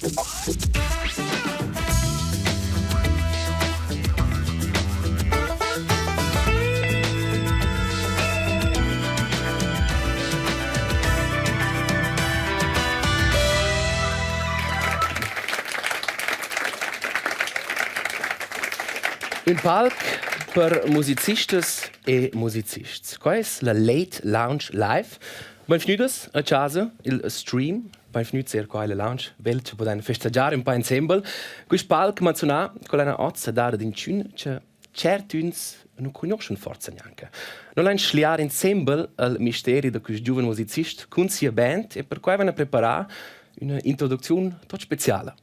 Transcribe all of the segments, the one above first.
Un palc per musicistas e musicists. Quais la Late Lounge live. Benvenutos a casa, il stream. Benvenuti a Geile Lounge. Vel ci poden festeggiare un po' insieme. Quis palc manzona con una ozza dare d'incun che certuns non conoscono forza neanche. Non l'hanno schliare insieme al misteri di questo giovane musicista con sia band e per cui vanno a preparare una introduzione tot speciale.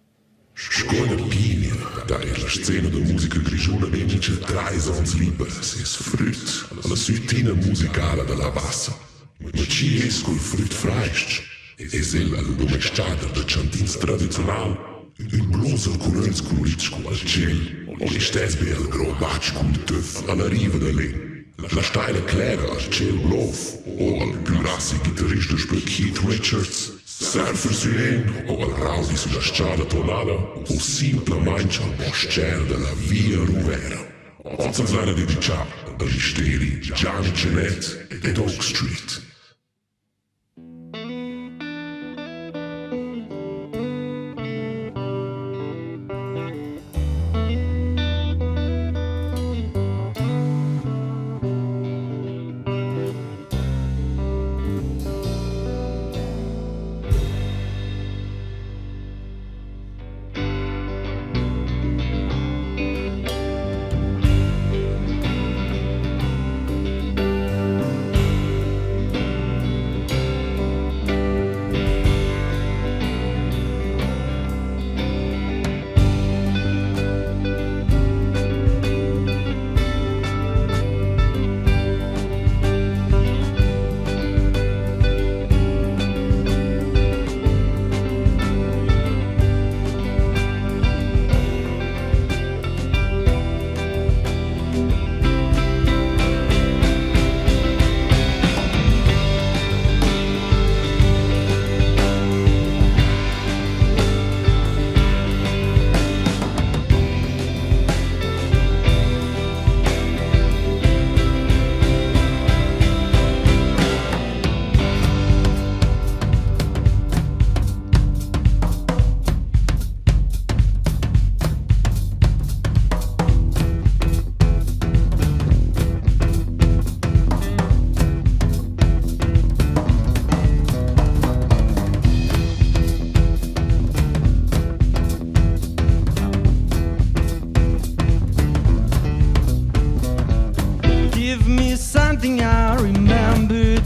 Scola Pini, da è la scena della musica grigiona nemice 3 anni libres, es früht alla suitina musicale della bassa. Ma ci es col früht freist, es el al domesciader de chantins tradizional, un blues al colorins colorits cum al Tschêl, o l'istes be al gros batch cum de töff alla riva de lin. La steile clara al Tschêl blov, o al più rassi chitarrista spel Keith Richards, surfer su o al rowdy sulla strada tonale, o semplicemente al bosciere della via Ruvera. Oggi sarà dedicato ai misteri Gianni Tschenett ed Oak Street.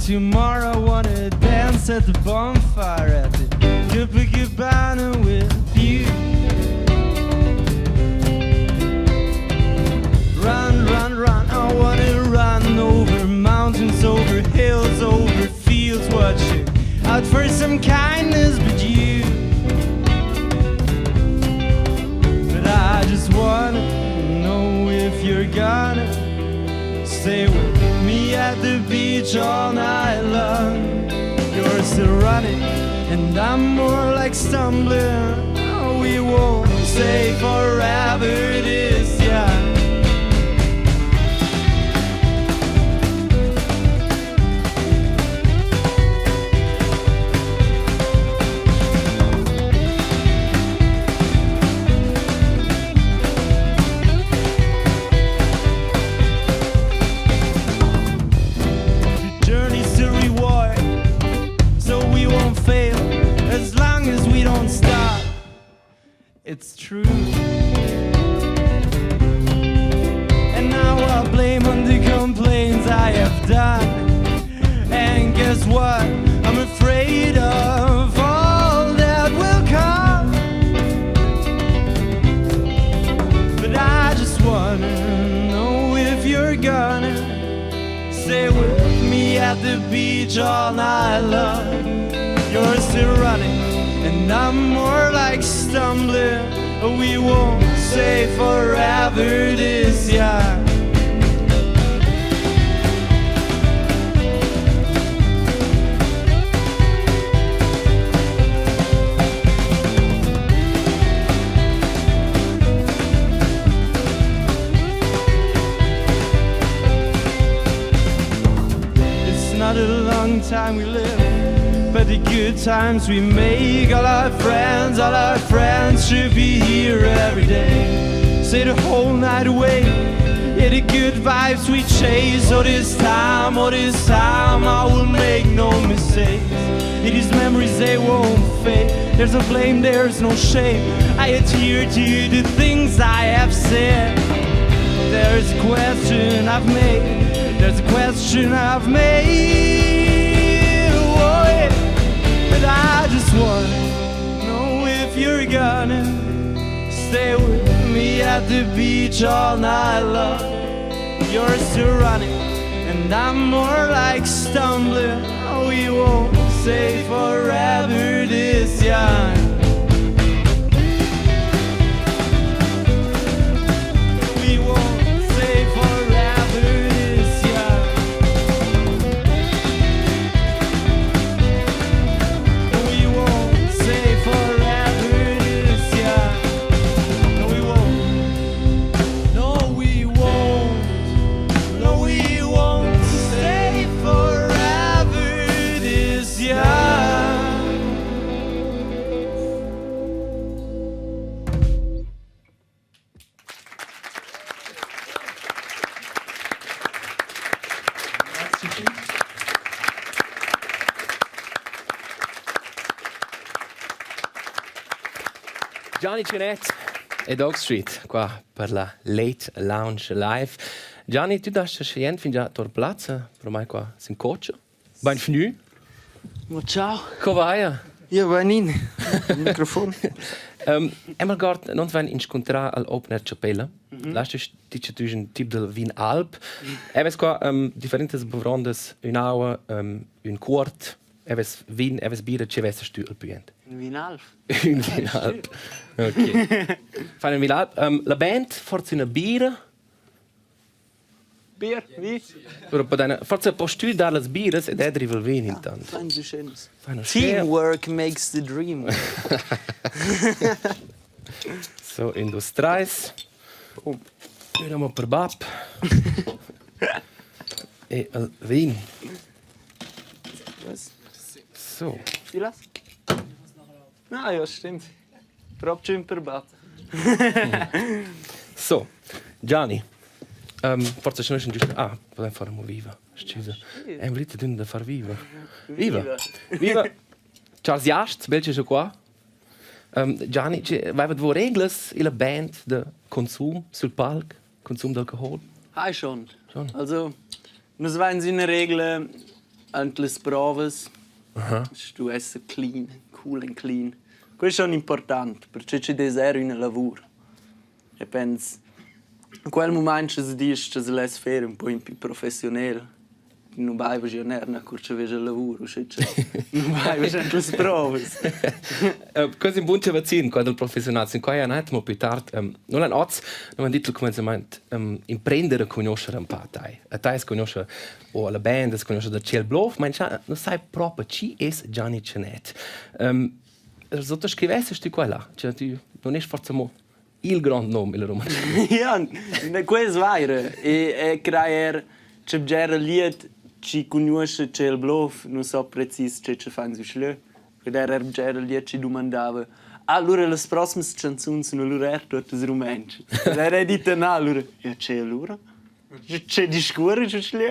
Tomorrow I wanna dance at the bonfire at the Copacabana with you. Run, run, run, I wanna run over mountains, over hills, over fields, watching out for some kindness but you. But I just wanna know if you're gonna stay with me at the beach all night long. You're still running and I'm more like stumbling. Oh, we won't stay forever, it is, yeah. It's true. And now I blame on the complaints I have done. And guess what? I'm afraid of all that will come. But I just wanna know if you're gonna stay with me at the beach all night long. You're still running and I'm more like stumbling. We won't say forever this, yeah. time we live, but the good times we make. All our friends should be here every day. Stay the whole night away. Yeah, the good vibes we chase. Oh, this time I will make no mistakes. Yeah, these memories, they won't fade. There's no blame, there's no shame. I adhere to the things I have said. There's a question I've made. There's a question I've made. Oh, yeah. But I just wanna know if you're gonna stay with me at the beach all night long. You're still running, and I'm more like stumbling. We won't stay forever this young. We won't stay forever this young. We won't stay forever this young. No, we won't. No, we won't. No, we won't stay forever this young. Gianni Tschenett e Dog Street, qua per la Late Lounge live. Gianni, tu das scient fin già tor plazza, per mai qua sin coach. Benvenu. Ma ciao, Come vai? io vengo in microfono. Einmal gart non van incontrare al Open Chapelle. Lasst euch dice tu un tip del vin Alp. Eves qua differentes bevrondes, un aua, un quart, eves vin, eves bira, ci vesse stu al puent. Vinalf. Un vin Alp. Ok. Fan un vin Alp. La band forse una bira. Bier, wie? Oder bei deiner forse postul da las biras ed edri vel vin intant. Fein so schönes. Fein schön. Teamwork makes the dream. So in dos trais. Andiamo per bap. E al vin. Was? So. Wie das? Ah ja, stimmt. Proprio per bat. So, Gianni. Forse ce ne sono giusto. Ah, possiamo fare un viva. Scusa. È un little da far viva. Viva. Viva. Charles Jast, belge je qua. Gianni, vai due regole in la band de consum sul palco, consum d'alcohol? Hi schon. Schon. Also, nos vain in Regel an les proves. Du essere clean, cool and clean. Questo è schon important, perché ci desero in lavoro. E penso in quel momento si dice che si lass fare un po' più professionale. Non vai a giornare, curce vedo il lavoro, non vai a le prove. Cosa è un buon vaccino quando il professionale in quei anni più tardi non hanno oggi non hanno detto come si meint imprendere conoscere un po' a te conoscere o la band conoscere Tschêl blov ma non sai proprio chi è Gianni Tschenett sottoscrivesse sti qua là cioè tu non è forse mo il grande nome il romano. Ja, questo è vero e creare c'è già lied ci conosce Tschêl blov non so preciso che ci fanno schlö ed era già lied ci domandava allora le prossime canzoni sono loro tutte romantiche era detto no allora ja c'è allora c'è discorre c'è schlö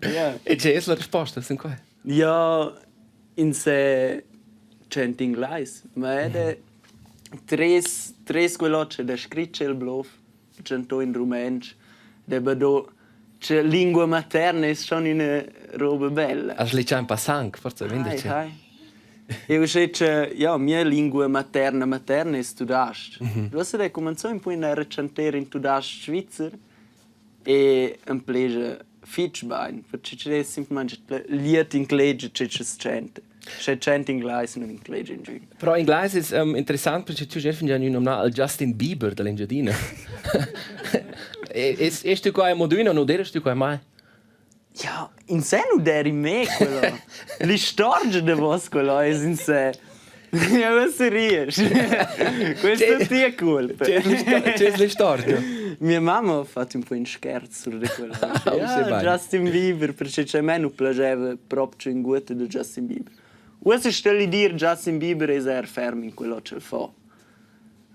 ja E c'è la risposta sin qua. ja in se c'è in inglese ma è tres quello c'è da scritto Tschêl blov c'è in romantico deve do c'è lingua materna è schon una roba bella. Als lì c'è un passang, forse vendici. Io dice, ja, mia lingua materna è studast. Du hast da cominciato un po' in recentare in studast Schweizer e un plege fitchbein, perché c'è semplicemente liet in inglese c'è c'ente. C'è c'ente in inglese non in inglese in giù. Però in inglese è interessante perché tu sei già un nome Justin Bieber dell'Engiadina. E tu qua è moduino non devi tu qua mai? Ja, in sé non deri me quello. Li storge de vos quello è in sé. Ja, was riesci? Questo è cool. C'è la storia. Mia mamma ha fatto un po' un scherzo di quello. Vai. Justin Bieber, perché a me non piaceva proprio in gusto di Justin Bieber. Ora sto a dire Justin Bieber è fermo in quello che fa.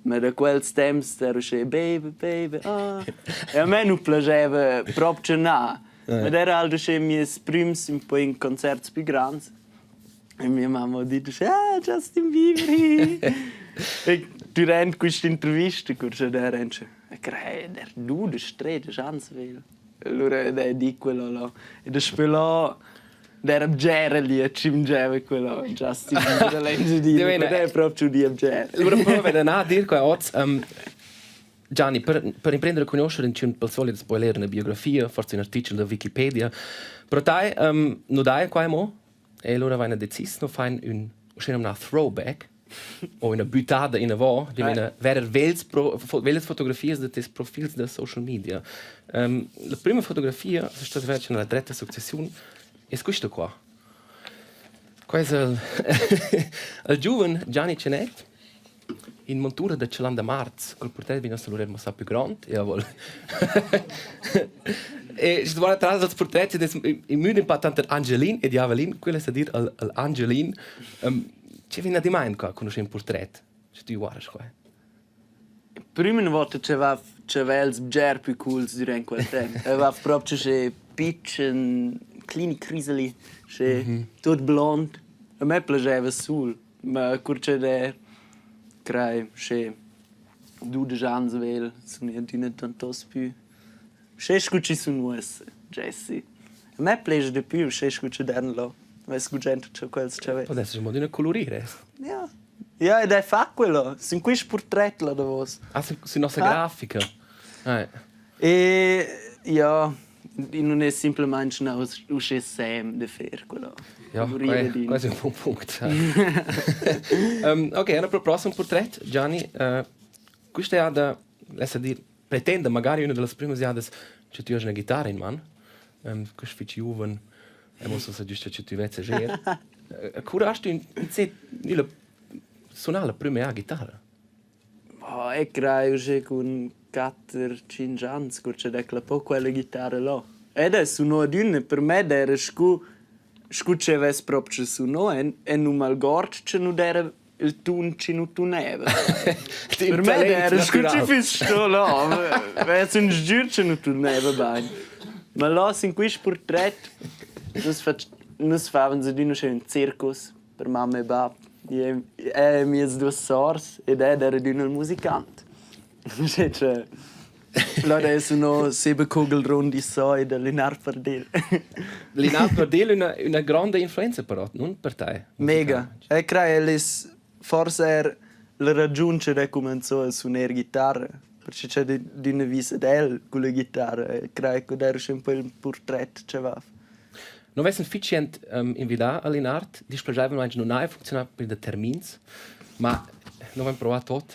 Ma da quel tempo ero dice baby, baby, ah. E a me non piaceva proprio no. Ma era altro che mi esprimersi un po' in concerti più grandi. E mia mamma dice, Justin Bieber. E durante questa intervista, era der du, der strede, Jansville. Allora di quello là. E da spelo der abgere lì a cimgeve quello Justin Bieber, la legge di è proprio di abgere. Allora prova a dire qua oggi Gianni, per riprendere a conoscere un po' solito spoiler una biografia, forse un articolo da Wikipedia, però dai, non dai qua mo? E allora vai a deciso, fai una throwback o una buttata in avò di una vera vele fotografie di profili dei social media. La prima fotografia è stata fatta nella dritta successione è questa qua. Questo è il giovane Gianni Tschenett in montura da Tschêl damals, col portretto di nostro Lorelmo sa più grande, jawohl. E ci vuole tra l'altro portretti in modo importante Angelin e di Avelin, quello è a dire all'Angelin. C'è viene di mai qua conoscere un portretto? Se tu guardi qua. Prima volta c'aveva il ger più cool durante quel tempo. Aveva proprio c'è pitchen, clini crisali, c'è tutto blond. A me piaceva sul, ma curce der crai c'è 12 anni vel, sono non tanto più. C'è scucci su nues, Jesse. A me piace di più, c'è scucci d'anno. Ma è scucente c'è quel c'è. Adesso ci modo colorire. Ja. Ja, ed è fa quello. Sono questi portretti là da vos. Ah, su nostra grafica. E ja, non è semplicemente una uscissem di fare quello. Ja, quasi un buon punto. Ok, una proposta un portretto, Gianni. Questo è da, dire, pretende magari una delle prime giornate che tu hai una chitarra in mano. Questo è giovane. E mosso se giusto che tu vedi già. Curaste in sé il suonare la prima chitarra. Oh, e credo che con 4-5 anni c'è da po' quella chitarra là. E adesso no d'una per me era che avesse proprio su noi e non malgordo che non era il tun che non tuneva. Per me era che fisso là. È un giuro che non tuneva bene. Ma là in questo portretto Nós fazíamos un circus per mamma e babbo. E mie due sorse ed era un musicante. Cioè, allora sono 7 kugelrundi so da Linard Bardill. Linard Bardill è una grande influenza però, non per te. Mega. E credo forse la ragione che cominciò a suonare chitarra. Perché c'è di una vista d'elle con la chitarra. E credo che era un po' il portretto che aveva. Non avessimo sufficiente invitato a Linard, dispiaceva non ha funzionato per i termini, ma non abbiamo provato tutto.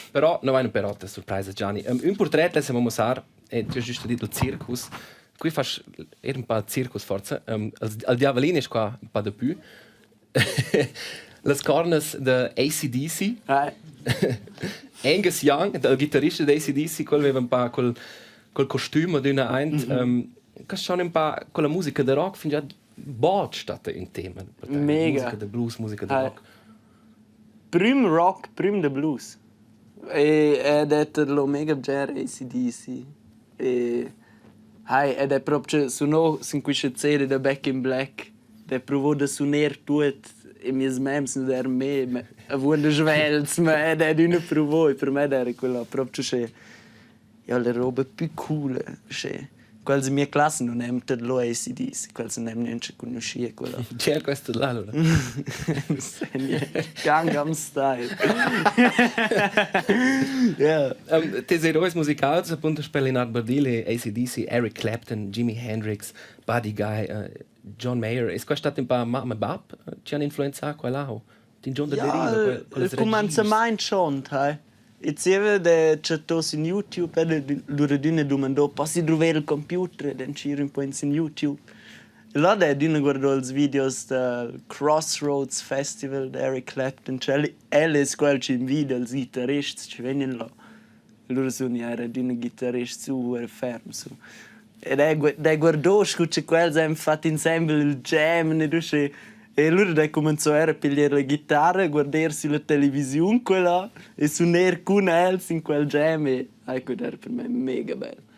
Però non abbiamo però una sorpresa, Gianni. Un portretto siamo mostrare, e tu hai giusto detto il circus. Qui fai un po' il circus, forse. Il diavolino è qua un po' di più. Le cornes di AC/DC. Angus Young, il chitarrista di AC/DC, quello aveva un po' col costume di una Eint. Che sono un po' con la musica del rock, fin già bot stata in tema. Mega. Musica del blues, musica del rock. Prim rock, prim de blues. Ed è lo mega bger AC/DC. Ed è proprio suonò in questa serie da Back in Black. Ed provò da suonare tutto e mie mems non erano me. Avevano svelz, ma ed è una provò e per me era quella proprio c'è. Ja, le robe più cool, c'è. Quels mia classe non hanno lo AC/DC, quels non hanno neanche conosciuto quello. C'è questo là, allora. Non sai niente. Gangnam Style. Yeah. Tes eroi musicali, appunto, per Linard Bardill e AC/DC, Eric Clapton, Jimi Hendrix, Buddy Guy, John Mayer. È questo stato un po' mamma e bab? Ci hanno influenzato quello? Tin John da Derrida? Il cominciamento schon, hai. E c'era c'è in YouTube e l'uradina domandò posso trovare il computer e c'era un po' in YouTube Là dina guardò i videos del Crossroads Festival di Eric Clapton. Tschêl è quel che invita i chitarristi che vengono là. Loro sono dina chitarristi su fermi su. E dai guardò che quelli hanno fatto insieme il jam e loro cominciarono a pigliare la chitarra, a guardarsi la televisione quella e suonare con elsi in quel jam e quello era per me mega bello.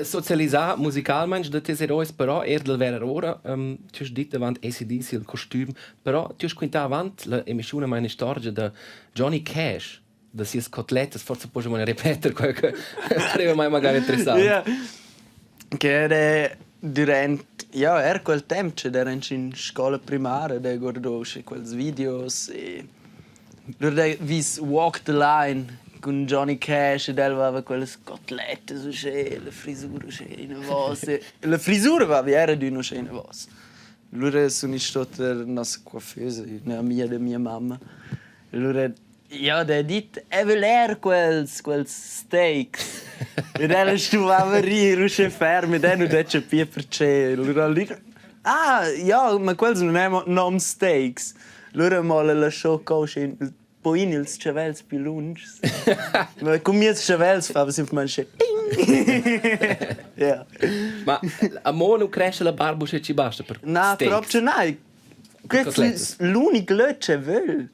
Socializzare musicalmente da te erois, però del vera ora, tu hai detto davanti ACDC, il costume, però tu hai quintato avanti l'emissione meine storia da Johnny Cash, da sia scotletto, forse poi possiamo ripetere quello che sarebbe mai magari interessante. Ja, che era durante, era quel tempo, che era in scuola primaria, da guardò quei videos e loro vis Walk the Line con Johnny Cash e aveva quelle scotolette su la frisura scena voce. La frisura era di una scena voce. Loro sono stati la nostra coiffeuse, la mia mamma. Loro da dit voler quels steaks. E ella stuvava a ridere, fermi, e non dice più perché. Loro dicono, ma quelli non sono steaks. Loro mi lasciò così. Poi ils chavels più lungi. Ma come i chavels fa sempre manche. Ja. Ma a mo non cresce la barba se ci basta per no, proprio no. Questo è l'unico lot che vuole.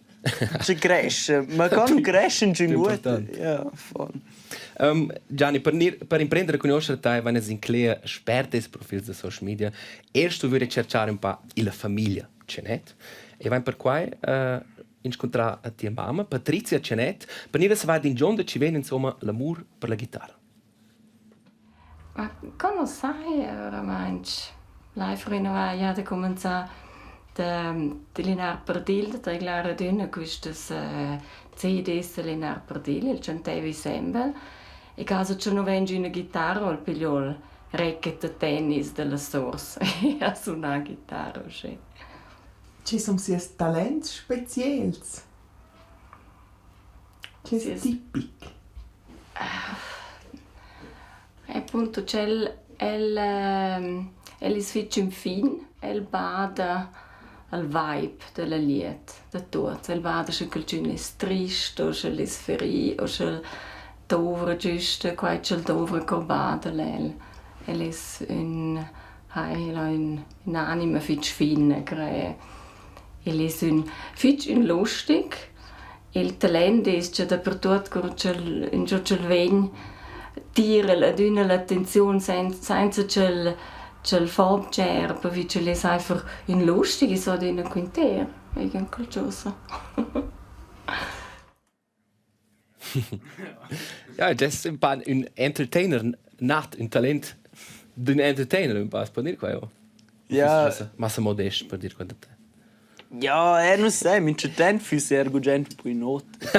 Ci cresce, ma quando cresce ci guarda. Ja, voll. Gianni, per imprendere a conoscere te, quando si inclea esperti sui profili dei social media, erst vuoi cercare un po' la famiglia Tschenett. E vai per qua incontrare a tua mamma, Patricia Tschenett, per dire se va in giorno ci viene insomma l'amore per la chitarra. Ma come sai, Romansch? Live rinnovare da cominciare di Linard Bardill, da Clara Dünne, questo CDs di Linard Bardill, il Chantevi Sembel, e caso c'è non vengi una chitarra o il pigliol racket de tennis della source, e a suonare chitarra, sì. Ci sono sies talents specials. Che è tipico. Appunto c'è il switch in fin, il bada al vibe della lied, da tutto. Il bada c'è qualcuno triste, o c'è l'isferi, o c'è dovre giusto, qua c'è il dovre corbada lel. È in anima fitch fin, crea. Il è un lustig. Il talento è che dappertutto in il vegn tira l'attenzione senza che il farb gerba, wie che è einfach un lustig, so di una quintera, wegen qualcosa. Ja, das ist ein Entertainer, nicht ein Talent d'un Entertainer, un po' per dire quello. Ja. Ma se modest per dire quello. Ja, non so, mi c'è tempo più se ergo gente poi notte.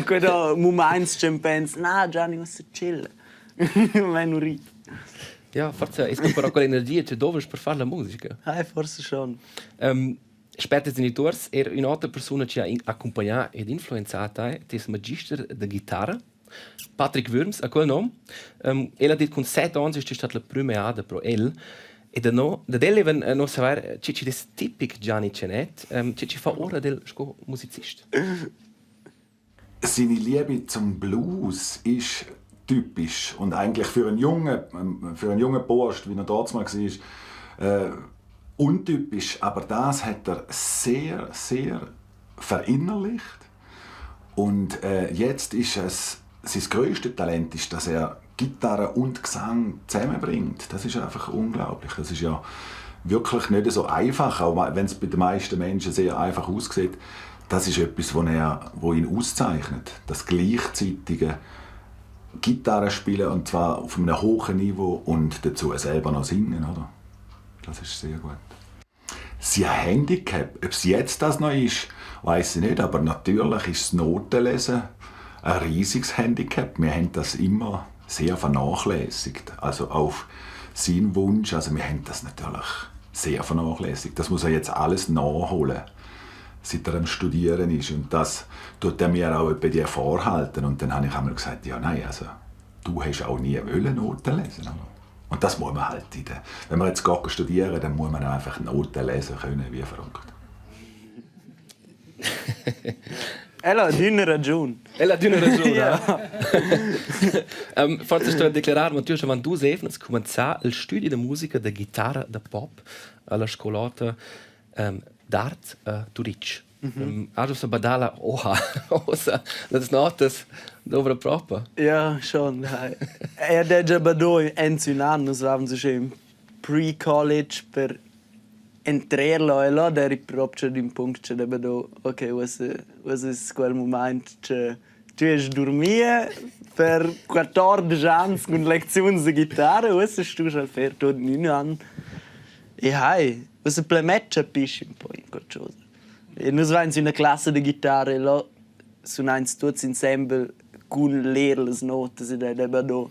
Quando momenti che pensi, no, Gianni, ma se chill. Ma non ride. Ja, forse è però quell'energia che dove per fare la musica. Forse schon. Später genitors era un'altra persona che ha accompagnato ed influenzato è il magister di chitarra, Patrick Würms, a quel nome. Ella ha detto con 7 anni è stata la prima ada pro el. E da dell'even non sapere c'è des tipico Gianni Tschenett, ci fa ora del musicista. Seine Liebe zum Blues ist typisch und eigentlich für einen jungen Bursch, wie er dort mal war, untypisch. Aber das hat er sehr, sehr verinnerlicht. Und jetzt ist es sein grösstes Talent, ist, dass er Gitarre und Gesang zusammenbringt. Das ist einfach unglaublich. Das ist ja wirklich nicht so einfach, auch wenn es bei den meisten Menschen sehr einfach aussieht. Das ist etwas, was ihn auszeichnet. Das gleichzeitige Gitarre spielen, und zwar auf einem hohen Niveau, und dazu selber noch singen. Oder? Das ist sehr gut. Sein Handicap, ob es jetzt das noch ist, weiss ich nicht, aber natürlich ist das Notenlesen ein riesiges Handicap. Wir haben das immer sehr vernachlässigt. Also auf seinen Wunsch, also wir haben das natürlich sehr vernachlässigt. Das muss er jetzt alles nachholen, seit er am Studieren ist. Und das tut er mir auch bei dir vorhalten. Und dann habe ich einmal gesagt, ja nein, also du hast auch nie Noten lesen. Und das muss man halt wenn man jetzt geht studieren, dann muss man einfach Noten lesen können, wie verrückt. Ella ha una ragione. Ella ha una ragione. Forse sto a declarare, ma tu hai avuto 2 anni per cominciare il studio di musica di chitarra da pop alla scolata d'arte a Zurich. Also so badala osa das notas dovra propa. Ja, schon. Er hat ja bei uns ein anno, haben sie schon pre-college per entrarlo e là der proprio di un punto che deve do ok, was ist quel momento che tu hai dormito per 14 anni con lezioni di chitarra, was ist tu schon per tot 9 anni. E hai, was plemetcha pisci un po' in qualcosa. E noi siamo in una classe di chitarra e là suonano tutti insieme con le note e deve do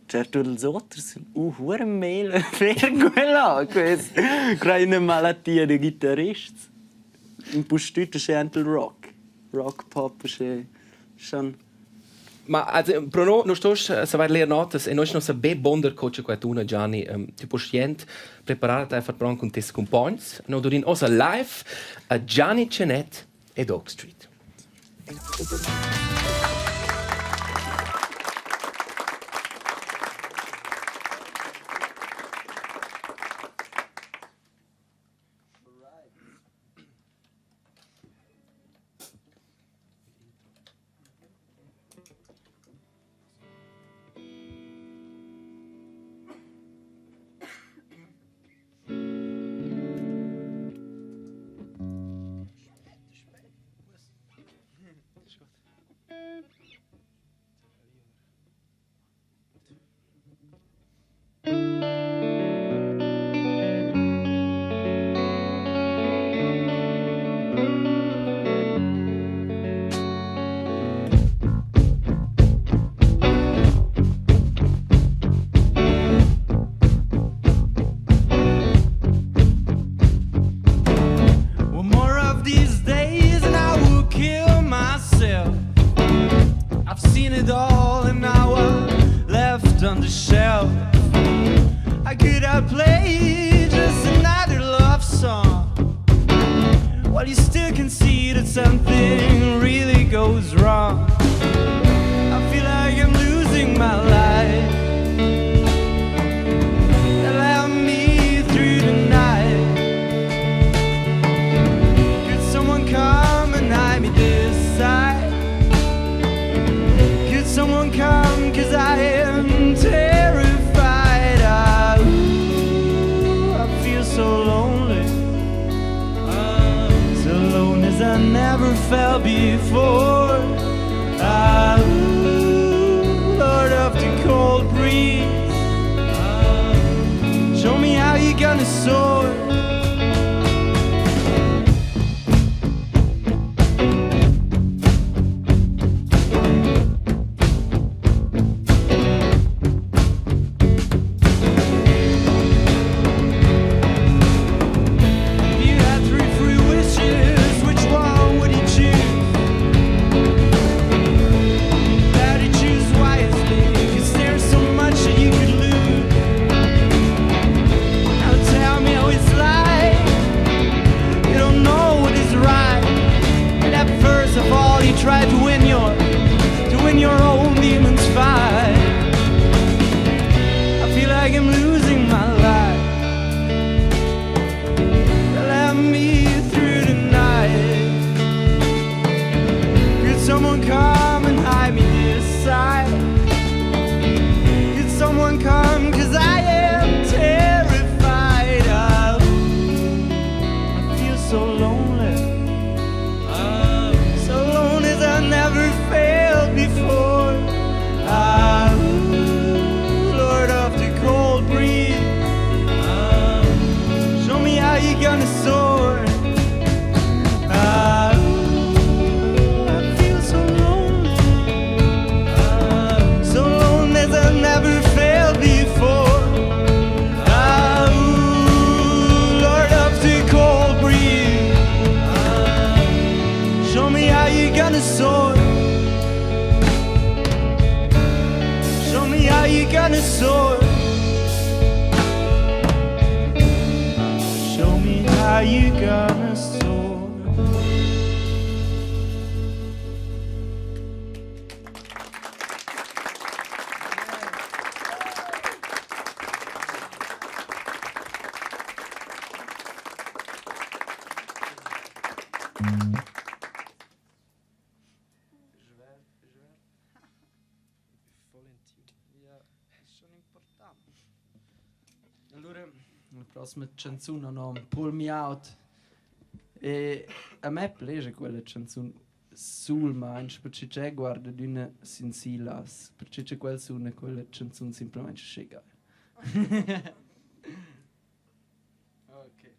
certo gli altri sono ora mele per quella questa è una malattia di chitarristi in postito c'è anche il rock pop c'è schon. Ma also pro no stos se vai leer notas e noi non sa be bonder coach qua tu Gianni ti poscient preparare per pranzo con tes compagns no dorin osa live a Gianni Tschenett e Dog Street. are you gonna soar? Allora, la prossima canzone no, Pull Me Out. E a me piace quella canzone sul manch, perché c'è guarda di una sinsilas, perché c'è quel suona quella canzone semplicemente scega. Ok.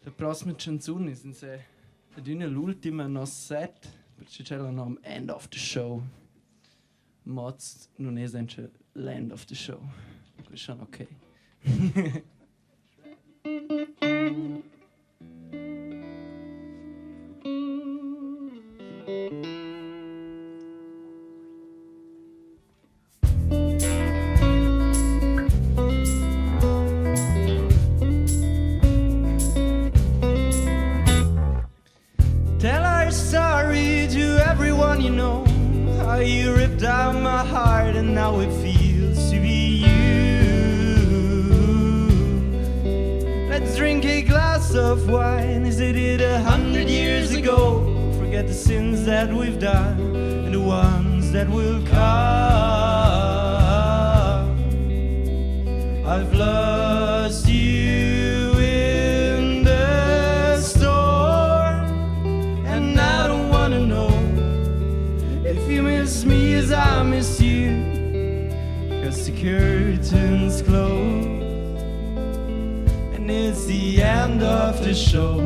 La prossima canzone è l'ultima nostra set, perché c'è il nome End of the Show. Moz non è sempre l'end of the show. Questo è ok. Tell our story to how it feels to be you. Let's drink a glass of wine as they did 100 years ago. Forget the sins that we've done and the ones that will come. I've lost you in the storm, and I don't wanna know if you miss me as I miss you, 'cause the curtains close and it's the end of the show.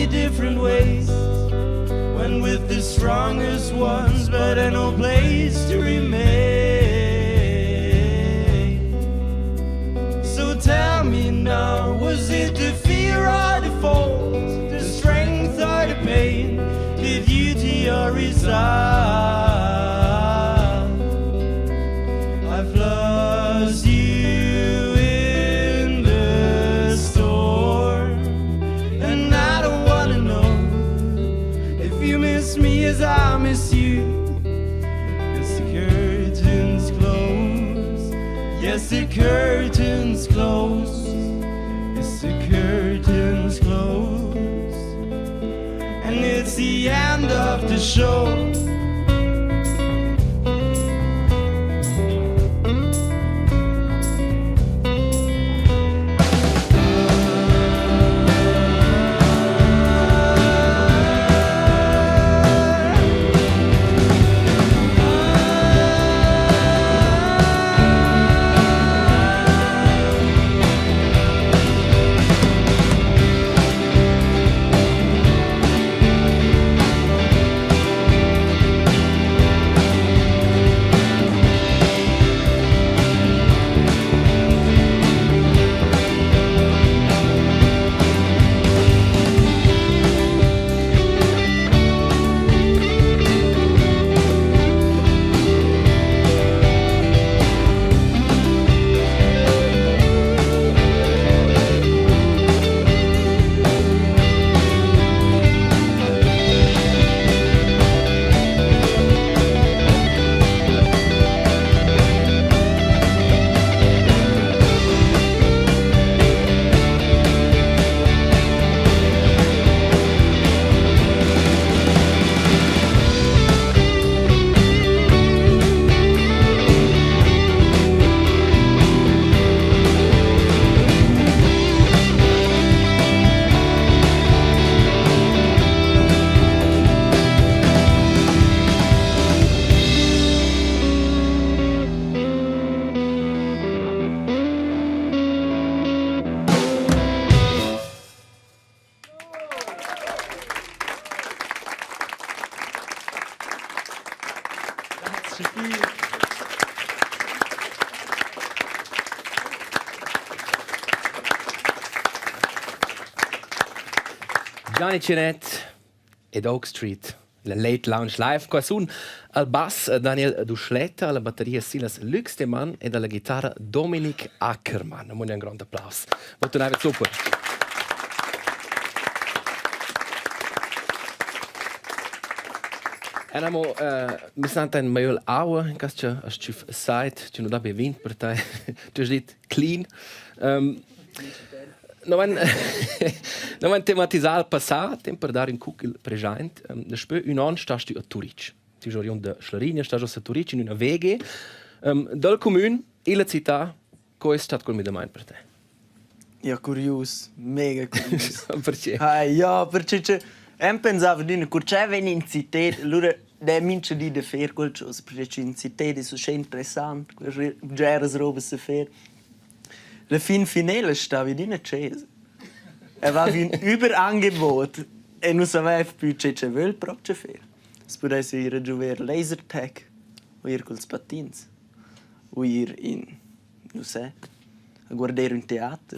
Different ways, when with the strongest ones, but I no place to remain. So tell me now, was it the fear or the fault, the strength or the pain, the duty or resolve? I've lost you in the storm, and I don't wanna know if you miss me as I miss you, 'cause the curtains close. Yes, the curtains close. Yes, the curtains close, and it's the end of the show. Gianni Tschenett ed Oak Street, la Late Lounge live. Qua sun al bass Daniel Duschletta, alla batteria Silas Lüxtemann ed alla chitarra Dominik Ackermann. Un grande applaus. Molto nave super. En amo, mi sento in maiol aua, in caso c'è schif Seit, c'è non da bevin per te. Tu hai detto clean. Non tematizzare il passato, per dare un cucco il presente. Dopo un anno stai a Turic. Tu sei a Schlarinia, stai a Turic in una VG. Dal comune e la città, cosa è stato col mio per te? Ja, curioso, mega curioso. Perché? Ja, perché pensavo di che venire in città, allora da mince di fare qualcosa, perché in città è interessante, già era roba da fare. La finale stava in Tschêl. Aveva un Überangebot e non sapeva più che c'era proprio fare. Si poteva ir a giocare laser tag, o ir con i patins, o ir in, non so, guardare un teatro.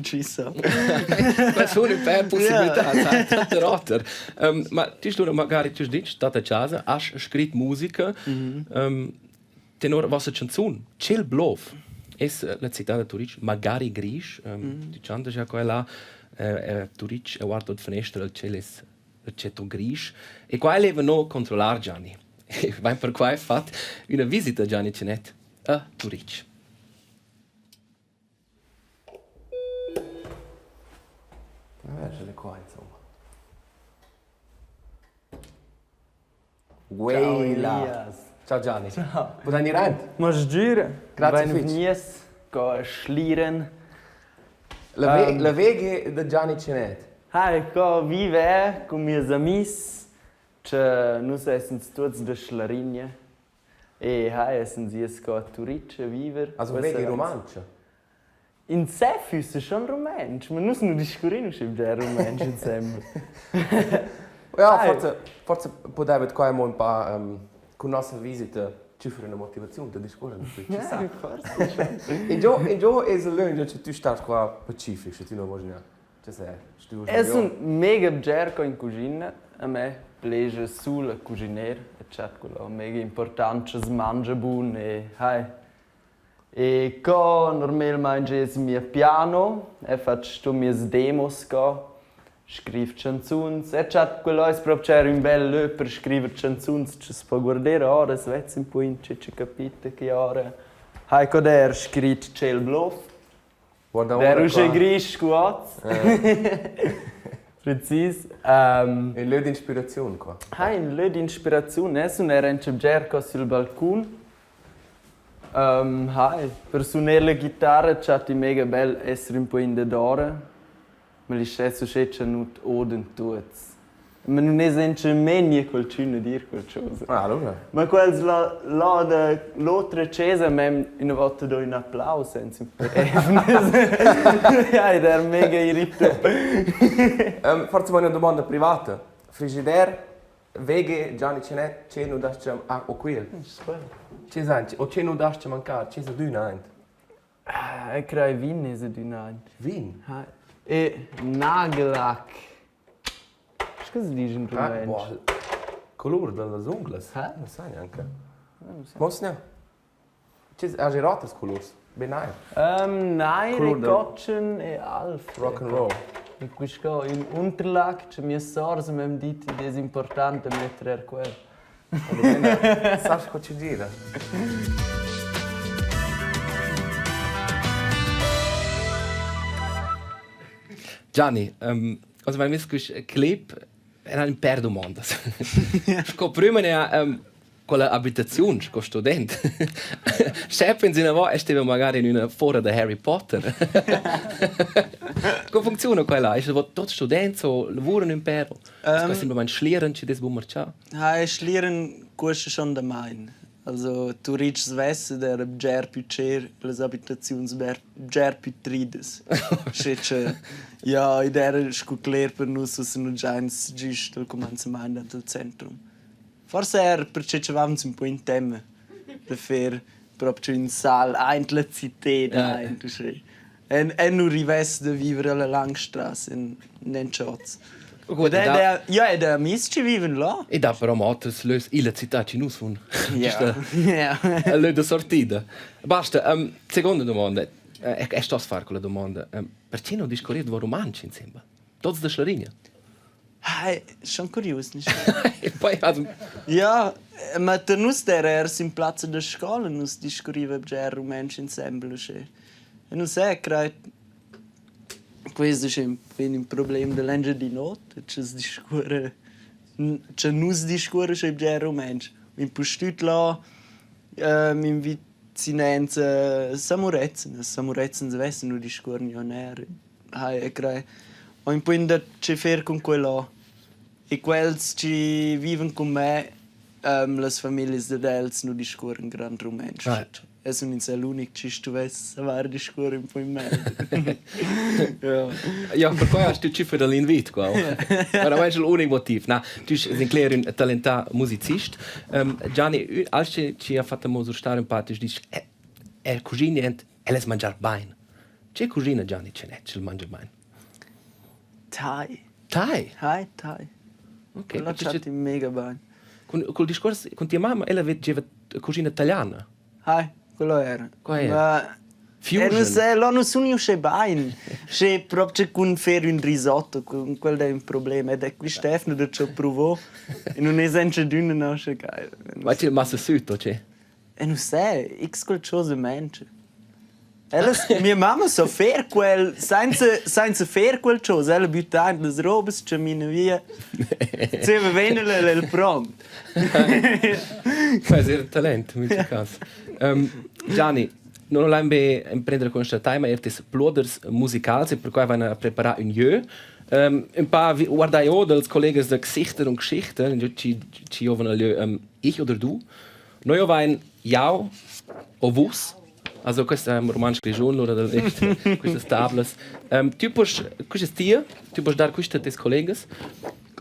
Ci so. Questa è una possibilità, sai, Moderator. Ma ti sto magari tu dici, stata a casa, hai scritto musica, tenor vostra canzone, Tschêl blov. È la citata turic, magari grisch, ti canta già quella turic, guarda la finestra, il cielo è cetto grisch. E qua leva no controllare Gianni. E vai per qua hai fatto una visita a Gianni Tschenett a Turic. Versele qua, insomma. Ciao Elias. Ciao Gianni. Ciao. Potete rein? Mas giura? Grazie, Wenn Fitch. nies go schlieren. La veghe di Gianni Tschenett. Hai go vive con miei amis. Che nus essen tutti da Schlarinje. E hai essen sie es go a Turic a viver. Also veghe romantische. In sé füsse schon romantisch, ma nus nu discurin uscim già romantisch insieme. Ja, forse potete qua un po' con la nostra visita ci fare una motivazione da discorrere. Ja, forse. In gio è il lungo che tu stai qua pacifico, tu non vuoi niente. Ci sei, Es un mega bgerco in cucina. A me piace sul cucinare, eccetera, quello mega importante, si mangia bene e hai. E co normalmente è il mio piano, e faccio i miei demos co, scrivo canzoni, eccetera, quello è proprio un bel luogo per scrivere canzoni, ci si può guardare ora, si vede un po' in ci capite che ora. Hai co der scritto Tschêl blov. Der ist ein Grisch gut. Precis. Un lieu di ispirazione qua. Un lieu di ispirazione. Adesso era in cerca sul balcone. Per suonare la chitarra c'è mega bello essere un po' in d'ora. Ma gli stessi c'è non oden tutti. Ma non è sempre meglio qualcuno dire qualcosa. Ah, allora. Ma quels l'altra cesa mem una volta do un applauso senza ja, era mega irritato. Forse una domanda privata. Frigidaire, veghe Gianni Tschenett, c'è non dasci a qui. C'è sanci, o c'è non dasci mancare, c'è du nein. Ich crei Wien ist es nein. Wien? E Nagellack. Cosa dici in rumänsch? Colore delle ungles. Non sai neanche. Most ne? Hai girato il colore? Ben Nein, Ricotchen e Alf. Rock and roll. E questo in Unterlag, c'è mia sorsa, mi hanno detto che è importante mettere quello. Sai cosa ci gira? Gianni, also wenn wir es Clip era un per domanda. Prima ne con l'abitazione, con studente. Se pensi una volta stava magari in una fora da Harry Potter. Come funziona quella? È tutto studente o lavorano in per? È sempre ein schlieren, ci des bumercia. Schlieren costa schon da mein. Also tu riechst Wässer der bger più cer, le abitazioni bger più trides. Scece ja, in der scucler per nus se non già in giusto il cominciamento del centro. Forse perché c'avevamo un po' in tema per fare proprio in sala, in la città, e non riveste di vivere alla Langstrasse in Schatz. Ja, e da amici ci vivono là. E da però motos lös illa città ci nus von. Ja. Le da sortida. Basta, seconda domanda. E sto a fare quella domanda. Perché non discorrere di romanci insieme? Tots da Schlarinja. Schon curioso, nicht? E poi Ja, ma der nus der in Platz der Schule nus discorriva già romanci insieme. E non sai, crei questo è un problema dell'angelo di notte, c'è nus discorre c'è già romanci. In postut là, in vicinanza Samurezen si vessen non discorre ja nere. E crei ho un po' in c'è fer con quello. E quels ci vivono con me, le famiglie dels non discorrono gran romanci. E sono in sé l'unico che ci dovesse avere discorre un po' in me. Ja, per cui hast du cifre dall'invito qua. Ma è l'unico motivo. No, tu sei chiaro un talentato musicista. Gianni, als ci ha fatto mostrare un po', tu dici, è così niente, elles mangiar bain. C'è cugina Gianni Tschenett, il mangia bain. Thai. Thai? Hai, Thai. Ok. La chatti mega bene. Col discorso con tua mamma, ella aveva cugina italiana. Hai, quello era. Qua era? Ma... Fusion. Non so, non sono io che bene. C'è proprio con fare un risotto, quello è un problema. Ed è qui Stefano che ci provò e non è sempre d'una nostra geile. Ma c'è il massa süto, c'è? E non sai, x qualcosa mangia. Mia mamma sa fare quel, senza fare quel cosa. Ella butta in le robe, si cammina via. Se va bene, è pronto. Fai un talento, in questo caso. Gianni, non l'ho imprendere con questa time, ma ertes ploders musicals, per cui vanno a preparare un jeu. Un paar guardai auch als Kollegen der Gesichter und Geschichten, ci joven ich oder du. Noi vain jau o vus. Also questo è un romansch grigion oder queste tables. Tu puoi dar questo a tes collegas.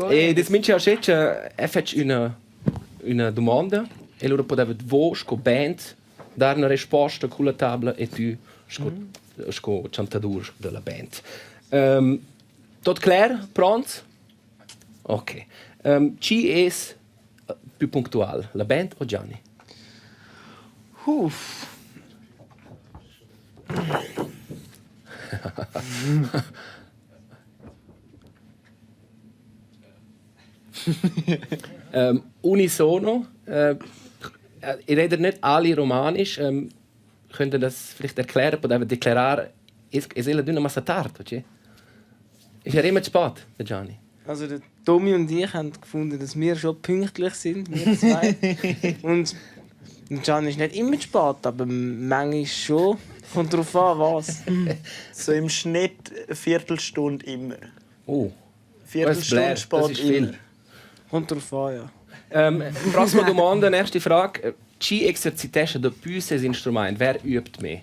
E des minci a scetcha fetch una domanda e loro poteva vo sco band dar una risposta con la tavola e tu sco chantadur della band. Tot clair? Pronto? Ok. Chi è più puntuale, la band o Gianni? Unisono. Ich rede nicht alle romanisch. Könnt ihr das vielleicht erklären? Oder deklarare? Ist es eine massa tard, okay? Ist ja immer zu spät, der Gianni. Also der Tommy und ich haben gefunden, dass wir schon pünktlich sind, wir zwei. Und Gianni ist nicht immer zu spät, aber manchmal schon. Kommt darauf an, was. So im Schnitt eine Viertelstunde immer. Oh. Viertelstunde spät immer. Kommt darauf an, ja. Prossima domanda, erste Frage. Chi exercitesce de più ses instrument? Wer übt mehr?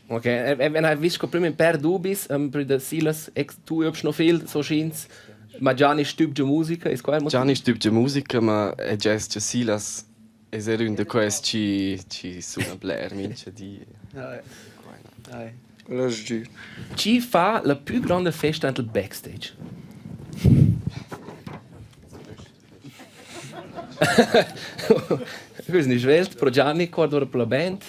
Okay, wenn er wisst, prima per dubis, per Silas, tu übst noch viel, so scheint's. Ma Gianni studia musica, è qual? Gianni studia musica, ma è jazz c'è Silas. E se rende questo ci suona Blair, mince di. Nein. Quello è giusto. Chi fa la più grande festa nel backstage? Questo è svelto, pro Gianni, quando per la band.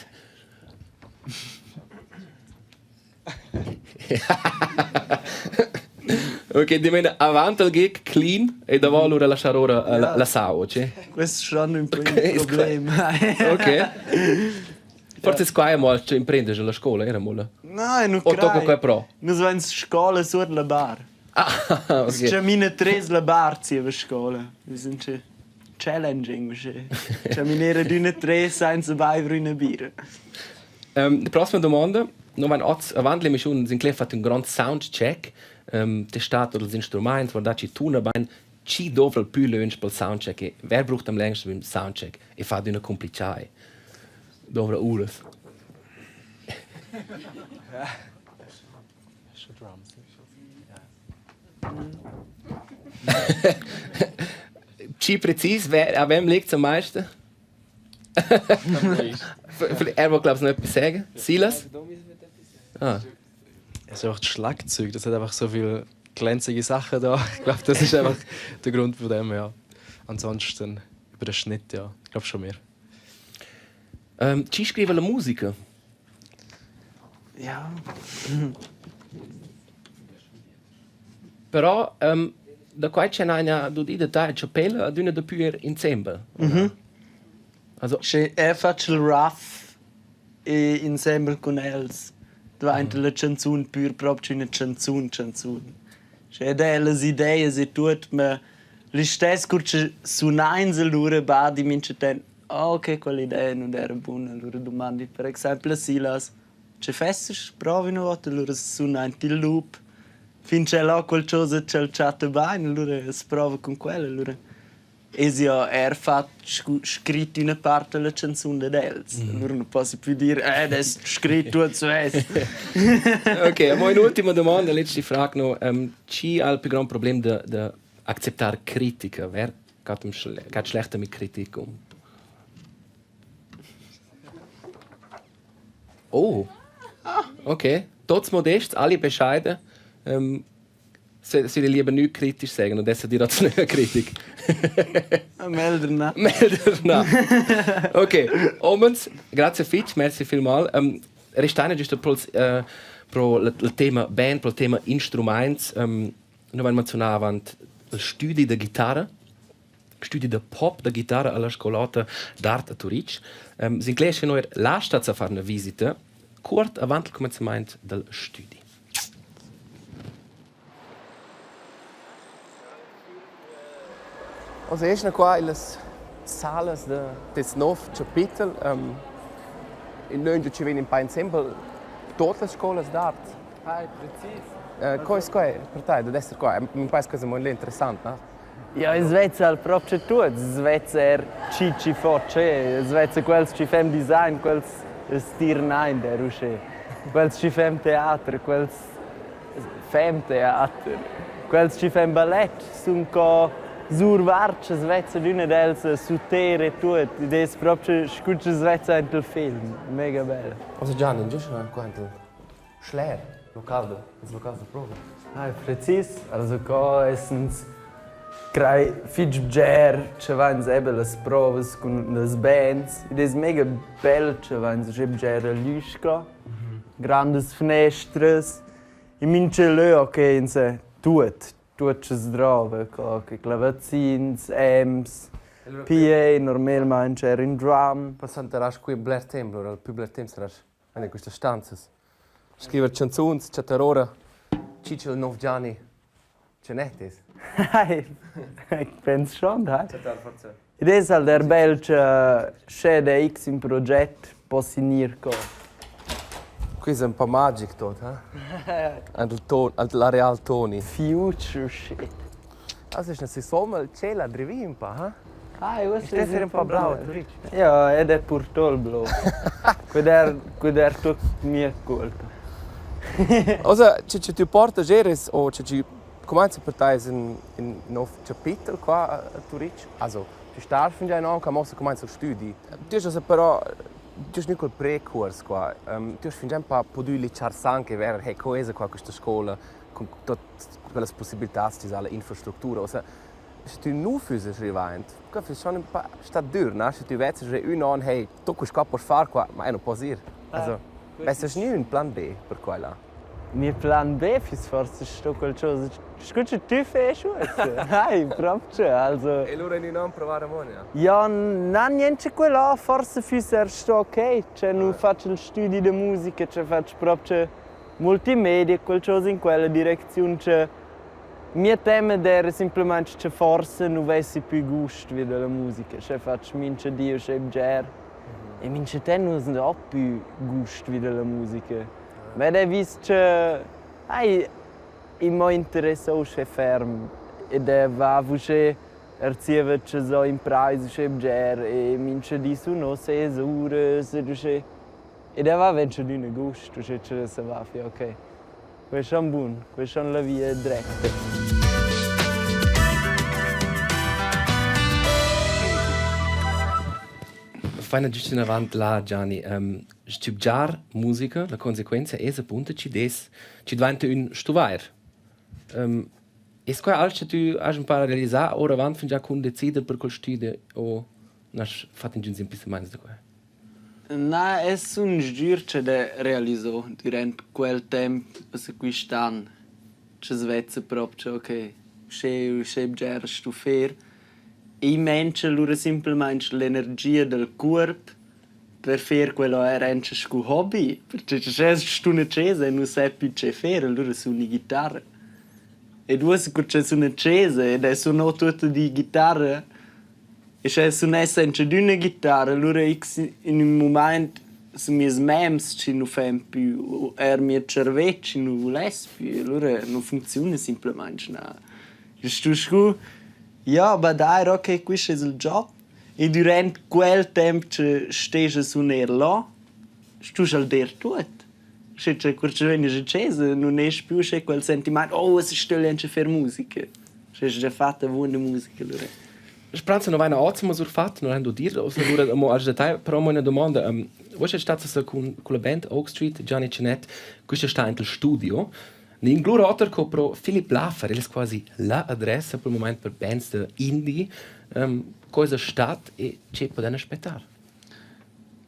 Ok, di meno avanti al gig clean e dopo allora lasciare ora la sau, c'è? Questo è schon un problema. Ok. Forse squai mal ci imprendere alla scuola, era mola. No, non O tocco qua pro. Noi siamo in scuola sur la bar. Ah, ok. C'è mine tre la bar a scuola. Wir sind schon challenging. C'è mine d'una tre senza beivere una birra. La prossima domanda. No, man avanti mi schon sind gleich fatto un grand soundcheck. Testato gli strumenti, guarda ci tuna ben. Ci dove più lunch per soundcheck. Wer braucht am längsten beim soundcheck? E fa di una complicai. Dove ures. Ci precis, a wem liegt es am meisten? Er will, glaube ich, noch etwas sagen. Silas? Ah. Es ist einfach das Schlagzeug, das hat einfach so viele glänzige Sachen da. Ich glaube, das ist einfach der Grund von dem, ja. Ansonsten über den Schnitt, ja. Ich glaube schon mehr. Ci scrive la musica? Ja. Però, da qua c'è una dettaglia, Tschêl ad una da più insieme. Also, Er faccia il rough e insieme con els. Diventa la canzone pur proprio una canzone. C'è delle idee e tutto, ma le stesse che suonano allora badi mince ten. Ok, quell'idea non era buona. Allora domandi per esempio a Silas. C'è feste, provi una volta, allora suonano il loop. Fin c'è là qualcosa c'è il chat bene, allora si prova con quello. Allora Er hat scritto una parte della canzone d'Els. Allora non posso più dire, das scritto zuerst. Ok, ma un'ultima domanda, letzte Frage noch. Chi ha il più grande problema di accettare critica? Wer geht schlechter mit Kritik um? Oh, okay. Trotz modest, alle bescheiden. Sie lieber nicht kritisch sagen und deshalb die rationelle Kritik. Melder. Ok, Omens, grazie Fitch, merci vielmal. Restane giusto pro il tema band, pro il tema instruments. Noi abbiamo menzionato il studio di chitarra, studio di pop di chitarra alla scolata d'arte a Zurich. Sin gleich noi lasciati a fare una visita, kort avanti il cominciamento del studio. Also erst noch qua illes salas des nov capitel in noi ci viene in pa ensemble tutte le scuole d'arte. Hai, precis. Cosa è per te ad essere qua? Mi pare cosa molto interessante, no? Ja, in Svezia è proprio tutto. In Svezia è ci facce. In Svezia quels ci fem design, quels stir nein der rusche. Quels ci fem teatro, quels fem teatro. Quels ci fem ballet, sun co Survarce Svezia d'una dels sutere e tutto. Ed è proprio scuccia Svezia in il film. Mega bello. Also Gianni, giusto quanto Schler, locale prova. Ah, precis. Also qua essens crei fitch ger, c'è vans eben le prove con le bands. Ed è mega bello, c'è vans ger a Lüschka. Grandes Fenestras. In mince leo che in se tut's drove, che clavacins, amps, PA, normalmente era in drum. Passante rasch qui in Blair Temple, al più Blair Temple rasch in queste stanze. Scrivere canzoni, c'è ora Ciccio nov Gianni Tschenett. Ich penso schon, dai. Ed è al der belge c'è da X in progetto, posso finire qua. Qui è un po' magic tot, eh? La real toni. Future shit. Also ist es so mal Tschêl a drivi un po', eh? Ah, io Ist das ein paar blau? Ja, ed è purtò il blu. Queder tu mia colpa. Also, ci tu porta geres o ci comincia per te in nov capitel qua a Zurich. Also, tu starfen già no, come si comincia studi. Tu hast però tu hast nicht quel precurs qua. Tu hast fin un po' poduli charsan che ver he coesa qua questa scuola con tutte quelle possibilità di alla infrastruttura. Also, se tu nu füses rivent, che fa schon un po' sta dur, no? Se tu vets re un an hey, tu quis qua per far qua, ma non può ir. Also, es ist nie un plan B per qua là. Mio plan B fis forse sto qualcosa. Scusa tu fai schuze. Hai, proprio, also. E allora non provare monia. Ja, non niente quella, forse fis sto ok, cioè non faccio il studio di musica, cioè faccio proprio multimedia, qualcosa in quella direzione, cioè mio tema era semplicemente che forse non avessi più gusto della musica, cioè faccio mince dio, cioè ger. E mince te non ho più gusto della musica. Ma è visto che mi interessa anche fermo. Ed è che riceve so in preso che ger e mince di su no 6 ore, ed è vince di un gusto, che se va, ok. Questo è buono, questa è la via dritta. Fajna giusto in avanti là, Gianni. Studiare musica, la conseguenza è appunto ci diventa un stuvair. È qua altro che tu hai un po' realizzato, ora avanti fin già con decidere per quel studio o non hai fatto in un po' meno da qua? No, è un giro che realizzò durante quel tempo che qui stanno. Che Svezia proprio, ok, c'è già stufare. I mensen lura semplicemente l'energia del corpo per fare quello era un hobby. Perché se stu una cesa e non sai più che fare, allora su una chitarra. E due se c'è su una cesa ed è suonato tutto di chitarra e se suona senza di una chitarra, allora in un momento se mi smems ci non fa più, mio cervello ci non volesse più, allora non funziona semplicemente. No. Stu Ja, ma dai, ok, questo è il job. E durante quel tempo che stai su là, stu al der tut. Se c'è qualcosa successo, non è più c'è quel sentimento, oh, si sta lì a fare musica. Se c'è fatta buona musica. Speranza non vai na ottimo sul fatto, non ando dir, o se dura mo al dettaglio, però mo una domanda, was è stato con la band Oak Street, Gianni Tschenett, questo sta in studio. In glurator co pro Philip Laffer, è quasi la adressa per il momento per bands de indie. Cosa stat e c'è per aspettare?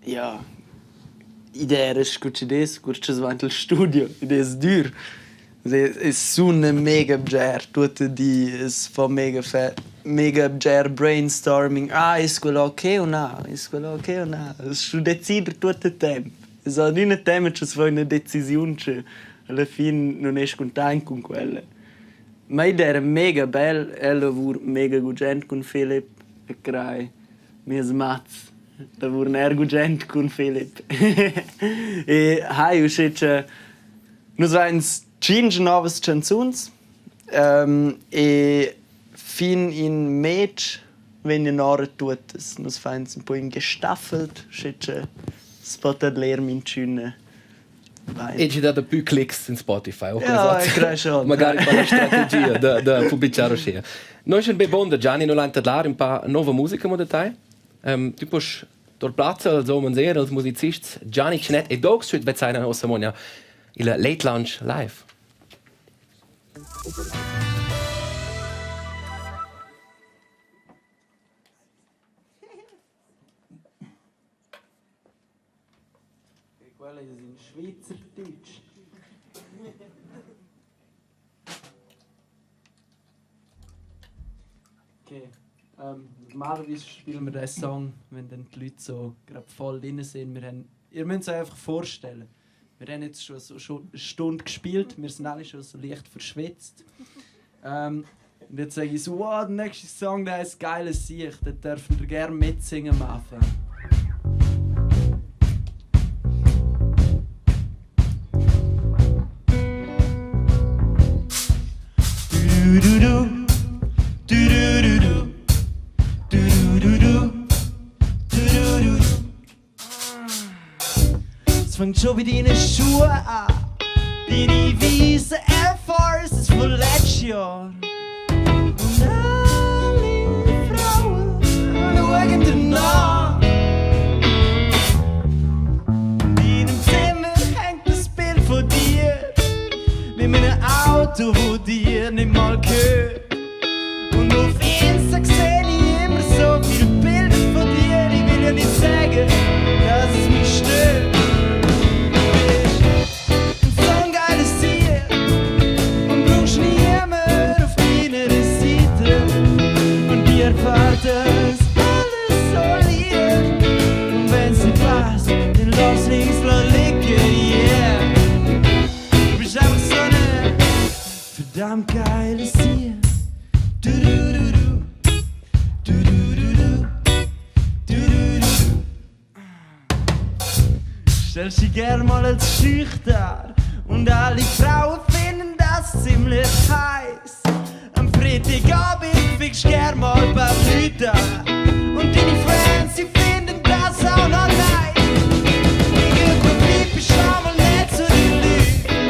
Ja, idea è che des, curce svant il studio, idea è dur. Es suona mega bger, tutte di es fa mega bger brainstorming. Ah, è quello ok o no? È quello ok o no? Es decide tutto il tempo. Es ad un tema che si fa una decisione che alla fine non è contento con quella. Ma idea è mega bella, e lavoro mega gugent con Philip e crai mi smazz. Lavoro nergugent con Philip. E hai uscito nos vains 5 novas canções e fin in match wenn in ora tuttes nos fains un po' gestaffelt schitche spotted leer min tune. E ci dà più clicks in Spotify, o ja, cosa? Magari con la strategia da pubblicare sia. Noi siamo ben buoni, Gianni, non l'hanno un po' nuova musica mo detai. Tu puoi dort Platz als Omanser als Musizist Gianni Tschenett e Oak Street wird sein aus Samonia il Late Lounge live. Quella ist in Schweizerdeutsch. Okay. Normalerweise spielen wir diesen Song, wenn dann die Leute so gerade voll drin sind. Ihr müsst euch einfach vorstellen, wir haben jetzt schon eine Stunde gespielt, wir sind alle schon so leicht verschwitzt. Und jetzt sage ich so, wow, der nächste Song, der heißt «Geile, siech», da dürfen wir gerne mitsingen am Anfang. Es fängt schon bei deinen Schuhen an. Deine weißen Air Forces von letztes Jahr. Und alle Frauen schauen dir nach. In deinem Zimmer hängt das Bild von dir. Mit einem Auto, das dir nicht mal gehört. Und auf Insta sehe ich immer so viele Bilder von dir. Ich will ja nicht sagen, dass es mich stört. Das alles so lieb. Und wenn's nicht passt, dann lass links liegen, yeah. Du bist einfach so eine verdammt geile Siech. Du-du-du-du. Du-du-du-du. Du-du-du-du. Stellst dich gern mal als schüchtern. Und alle Frauen finden das ziemlich heiß. Am Freitagabend fickst gern mal ein paar Leute an. Und deine Friends, sie finden das auch noch nice. Irgendwo blieb ich schon mal nicht zu den Leuten.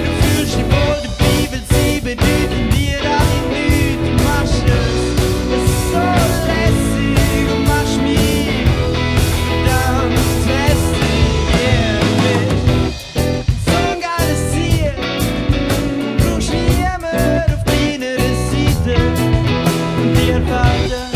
Du fühlst dich wohl dabei, weil sie bedeuten dir alle nichts. Du machst es so lässig und machst mich verdammt lässig, yeah. So ein geiles Ziel, brauchst niemand auf deiner Seite. Und dir warten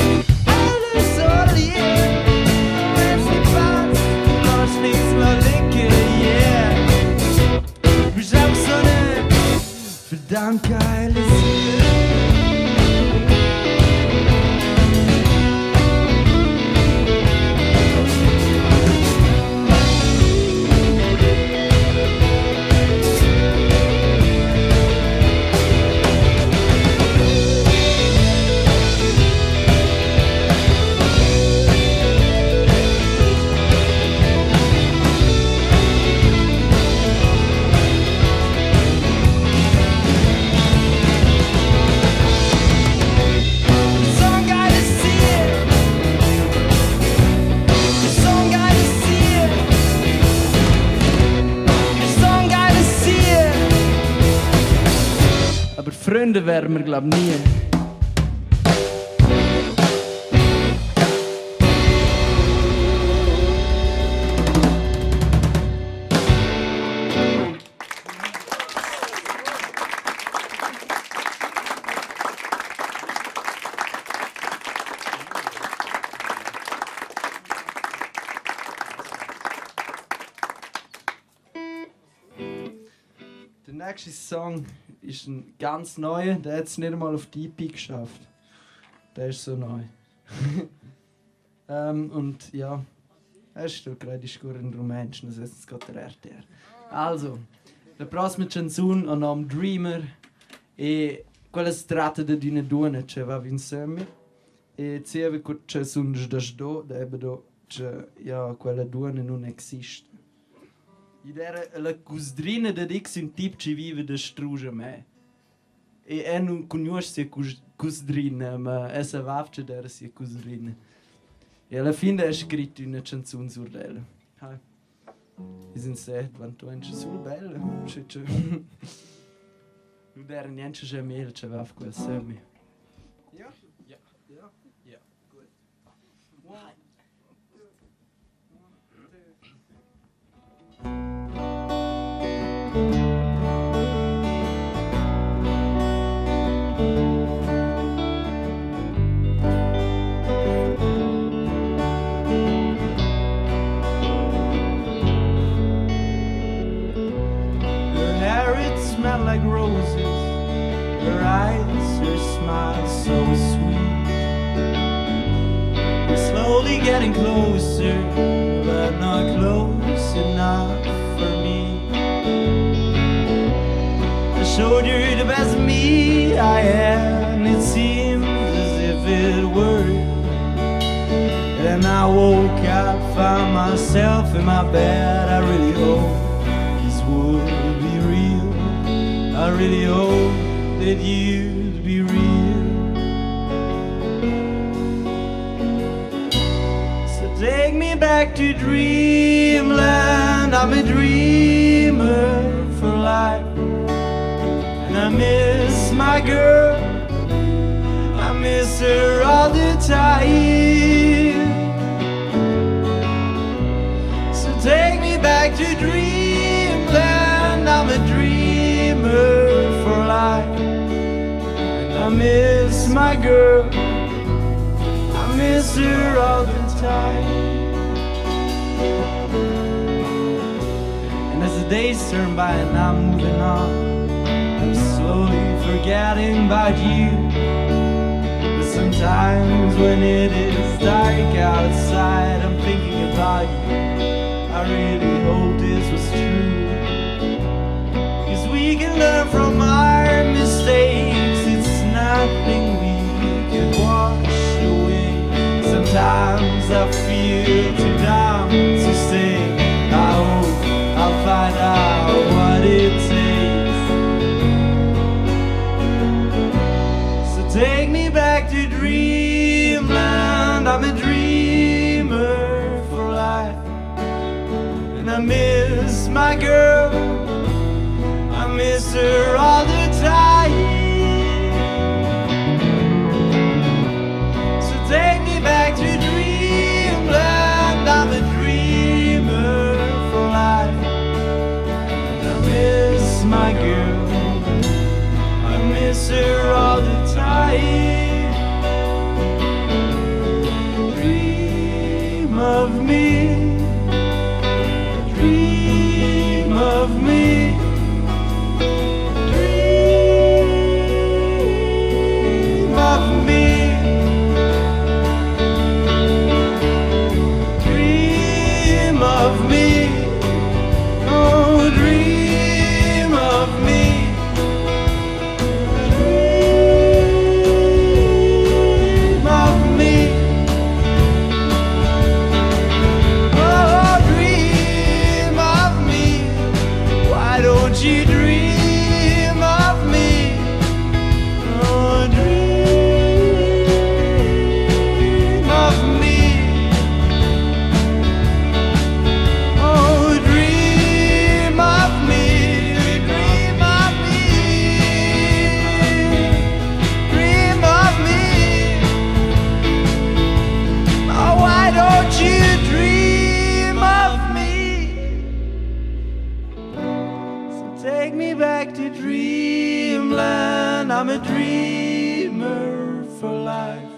Freunde werden wir, glaub nie. Der nächste Song ist ein ganz neuer, der hat es nicht einmal auf die EP geschafft. Der ist so neu. Und ja, er ist gerade in Rumänsch, das heißt, es geht der RTR. Also, la prossima canzone ho nome Dreamer e quella si tratta di una donna che va insieme e c'è che c'è un sdo da ebbe ja quella donna non esiste. I la cusdrina da Dix un tip ci vive da struge me. E non conosce cusdrina, ma è savavce da sia cusdrina. E alla fine ha scritto una canzone su lei. I sind set, wenn du ein sul belle, non era niente gemel, c'è va quel semi. Ja. Gut. Smell like roses, her eyes, her smile so sweet. We're slowly getting closer, but not close enough for me. I showed her the best of me I had, and it seemed as if it worked. Then I woke up, found myself in my bed. I really hope this would be real. I really hope that you'd be real. So take me back to dreamland. I'm a dreamer for life, and I miss my girl. I miss her all the time. So take me back to dreamland. I'm a dreamer for life, and I miss my girl. I miss her all the time. And as the days turn by and I'm moving on, I'm slowly forgetting about you. But sometimes when it is dark outside, I'm thinking about you. I really hope this was true. We can learn from our mistakes. It's nothing we can wash away. Sometimes I feel too dumb to stay. I hope I'll find out what it takes. So take me back to dreamland. I'm a dreamer for life, and I miss my girl. I miss her all the time. So take me back to dreamland. I'm a dreamer for life, and I miss my girl. I miss her all the time. Dream of me. Dream of me. Dream I'm a dreamer for life.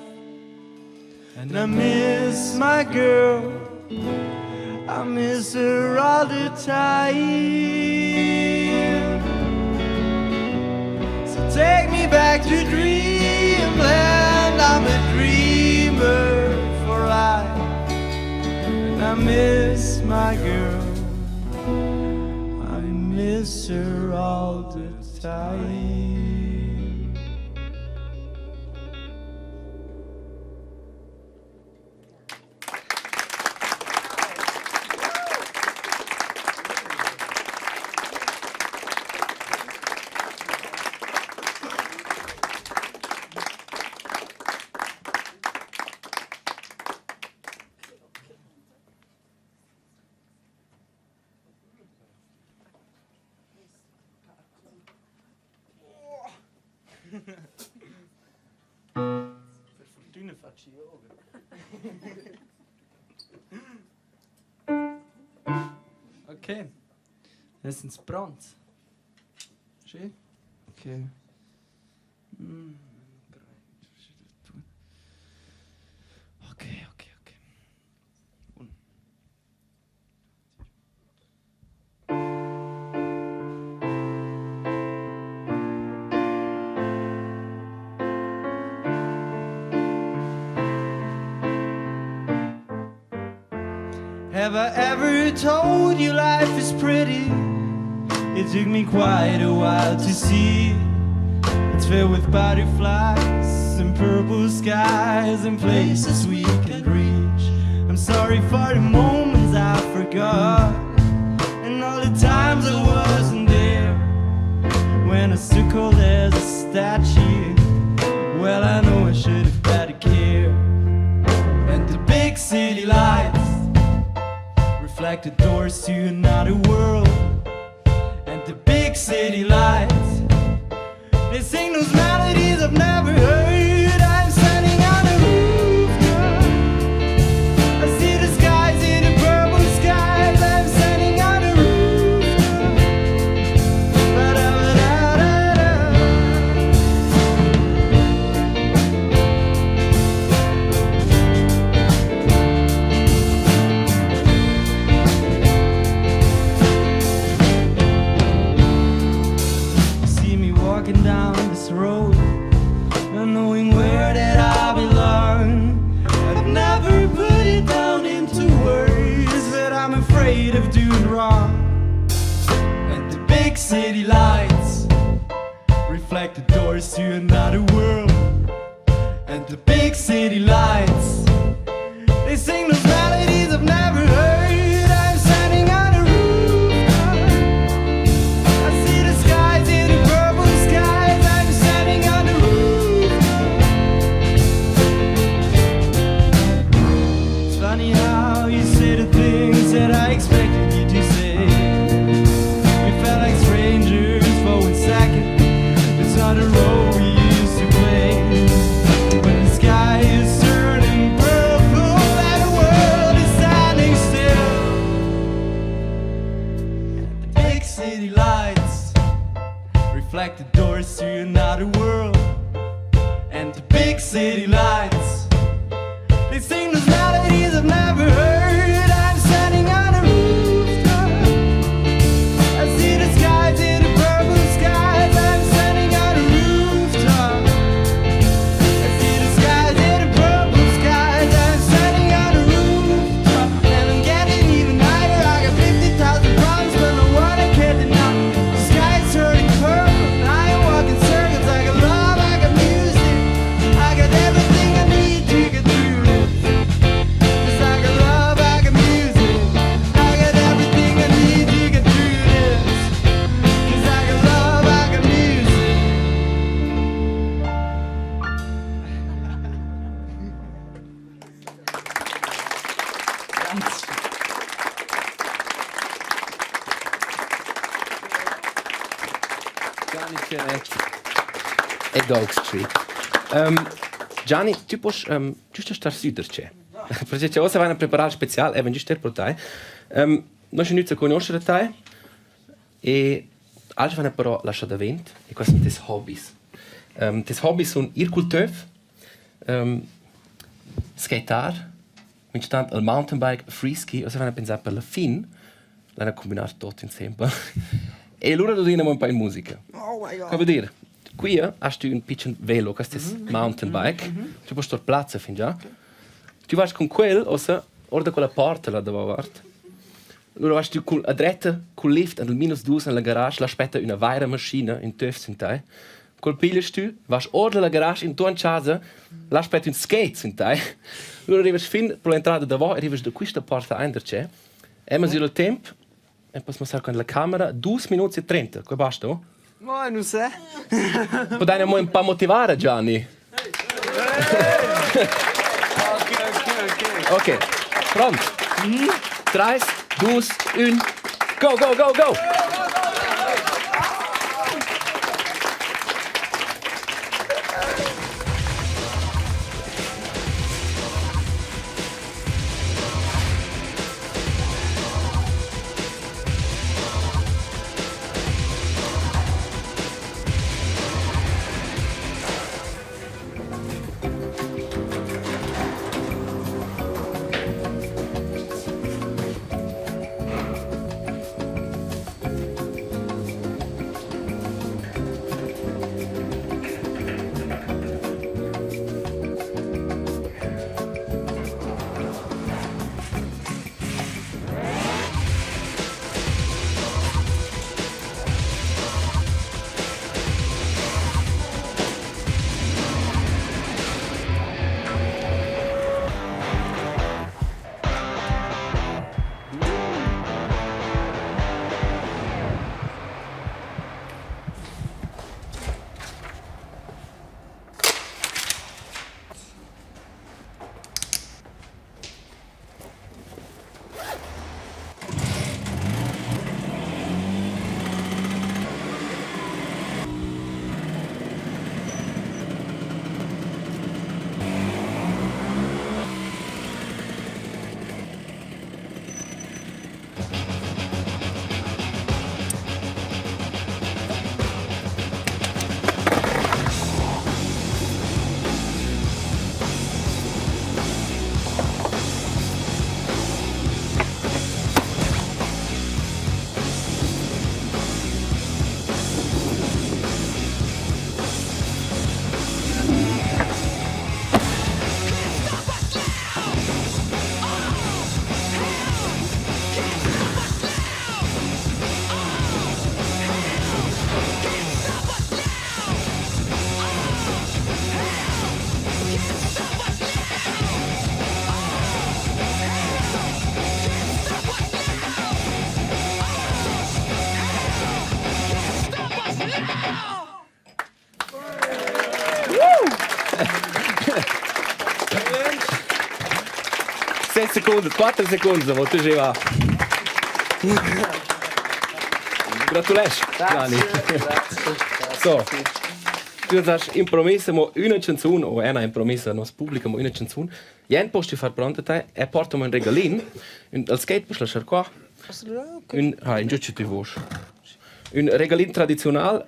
And I miss my girl, I miss her all the time. So take me back to dreamland, I'm a dreamer for life. And I miss my girl, I miss her all the time. Per fortuna faccio yoga. Ok, adesso sind pronti. Sì? Ok. Ok. Have I ever told you life is pretty? It took me quite a while to see. It's filled with butterflies and purple skies and places we can reach. I'm sorry for the moments I forgot and all the times I wasn't there when I stood cold as a statue. Well, I know I should have better care. And the big city lights reflect the doors to another world. And the big city lights, they sing those melodies I've never heard. I'm standing on a rooftop, I see the skies in the purple skies. I'm standing on a rooftop, ba-da-ba-da-da-da. Walking down this road, not knowing where that I belong. I've never put it down into words, but I'm afraid of doing wrong. And the big city lights reflect the doors to another world. And the big city lights, they sing those melodies I've never heard. I'm standing on a rooftop, I see the skies in the purple skies. I'm standing on the rooftop. It's funny how you say the things that I expected you to say. We felt like strangers for 1 second. It's not a role we used to play. When the sky is turning purple and the world is standing still. And the big city lights reflect the doors to another world. And the big city lights, they sing those melodies I've never heard. I'm standing on a rooftop, I see the skies in the purple skies. I'm standing on a rooftop, I see the skies in the purple skies. I'm standing on a rooftop, and I'm getting even higher. I got 50,000 problems, but no one I can't deny. The sky's turning purple, and I am walking circles. I got love, I got music, I got everything I need to get through this. 'Cause I got love, I got music, I got everything I need to get through this. 'Cause I got love, I got music. Gianni Tschenett e Dogs Street. Gianni, tu puoi giusto stare süderci. Perché c'è cosa vai a preparare speciale, e giusto per te. Noi ci iniziamo a conoscere te e altri vanno però lasciare da vento e questi sono i hobbies. Das Hobby sono ir col töf, skatar, instant il mountainbike, freeski, o se vanno a pensare per la fin, l'hanno combinato tutto insieme. E allora lo diamo un po' in musica. Oh my god. Come dire, qui hai tu un piccolo velo, questo è mountainbike, tu puoi stare piazza fin già. Tu vai con quel, o se, ora quella porta là davanti. Allora vai tu a dritta, con il lift, al -2 nella garage, l'aspetta una vera macchina, in töf in te. Col piglias tu, vas ora nella garage, in tua casa, l'aspetta un skate in te. Allora arrivi fin per l'entrata davanti, arrivi da questa porta a c'è. E ma il tempo, e poi si con la camera, 2 minuti e 30, qua basta? Ma non so. Potete un po' motivare, Gianni? Ok, pronto? 3, 2, 1, go, go, go, go! Seconden, 4 Sekunden, wo du schon warst. Gratulations, Gianni. So, tu hast impromesso una canzone, o una impromessa al nostro pubblico, una canzone. Jen posti far pronta te, e portami un regalin, al skate puoi lasciare qua. In giusto ti voce. Un regalin tradizionale,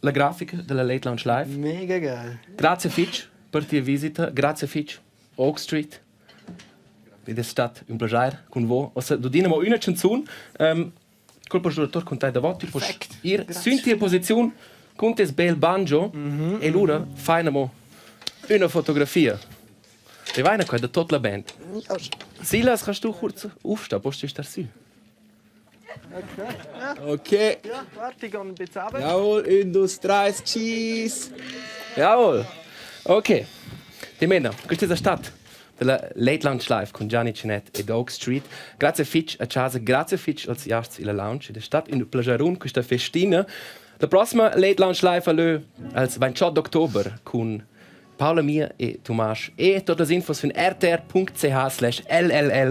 la grafica della Late Lounge Live. Mega geil. Grazie Fitch per la visita, grazie Fitch, Oak Street. Ed è stato un piacere con voi. Dodiamo una canzone, col produttore con te davanti, puoi ir sunti in posizione con te bel banjo e allora faiamo una fotografia. E vai qua da tutta la band. Silas, kannst du kurz aufstehen, post du da su? Okay. Ja, warte, ich gehe ein bisschen runter. Jawohl, 1, 2, 3, cheese. Jawohl. Ok. Di meno, questa è la stadt della Late Lounge Live con Gianni Tschenett e Oak Street. Grazie Fitch a casa, grazie Fitch als Erstes in la Lounge. Ed è stato un piacere questa festina. La prossima Late Lounge Live allò als 28 ottobre con Paula Mia e Tomas. E tutte le info su rtr.ch/LLL.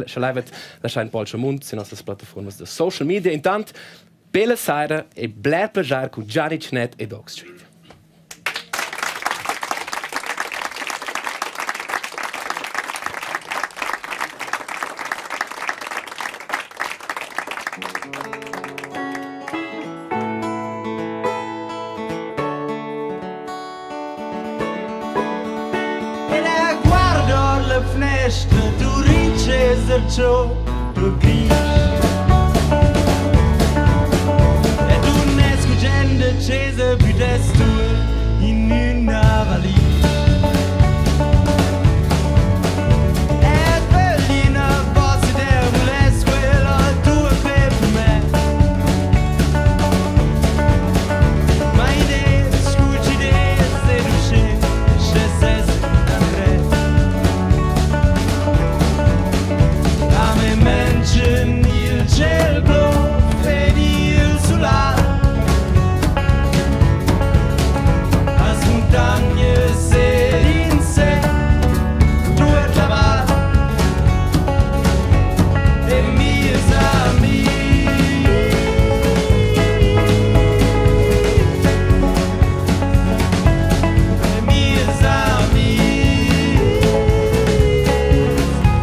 Schreibt lasciare Paul Chamund su nostre piattaforme di social media. Intanto, bella sera e bler piacere con Gianni Tschenett e Oak Street. finestra, tu rinces il ciò, tu grigi. E tu ne scuggendo accesa più testo in una valigia. Tschêl blov ed il solare. As montagne se in sé, tu et la val, e mis amis. E mis amis.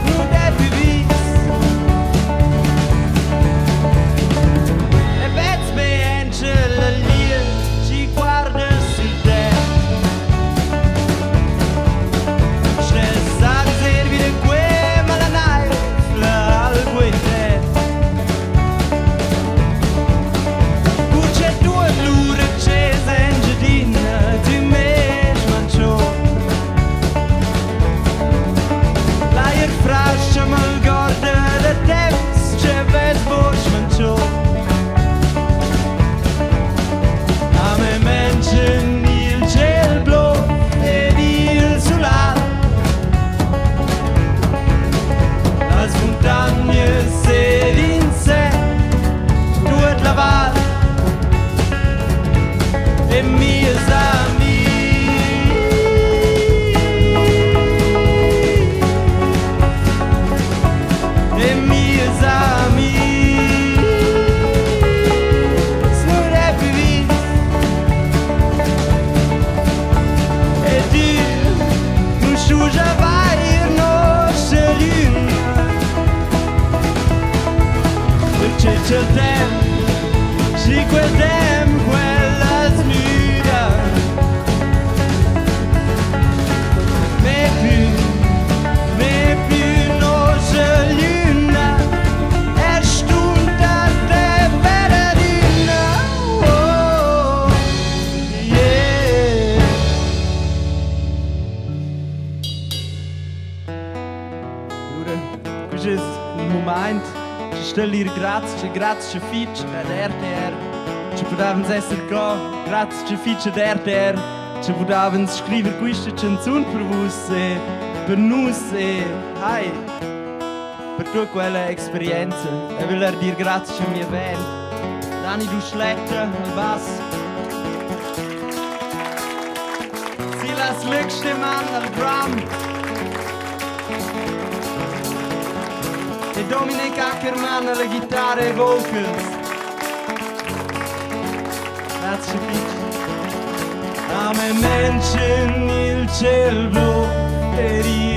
Nu de vivis. La lia ci guarda sul te. Stressa servi di que ma la nai l'algo in te. Cuccia tua lura accesa in giardina ti mesh mancio. L'aer frascia mal gorda da temps c'è ves bosch mancio. Menschen il Tschêl blov ed il solare. Las montagne se in sé, tu et la val, e mis amis. E mis amis. Já vai ir no Chelin. Perché c'è il tempo, sì quel tempo, quella snuda. Me più no Chelin. È stunta te veradina. Oh, yeah. Questo è un momento, ci sta lì grazie fitch ad RTR, ci potevamo essere qua, grazie fitch ad RTR, ci potevamo scrivere questa canzone per voi, per noi e per tutta quella esperienza. E voglio dire grazie a mia band, Dani Duschletta al basso, Silas Lückstemann al drum, e Dominic Ackermann alla chitarra e vocals. Grazie Pete. A me Menschen il Tschêl blov ed il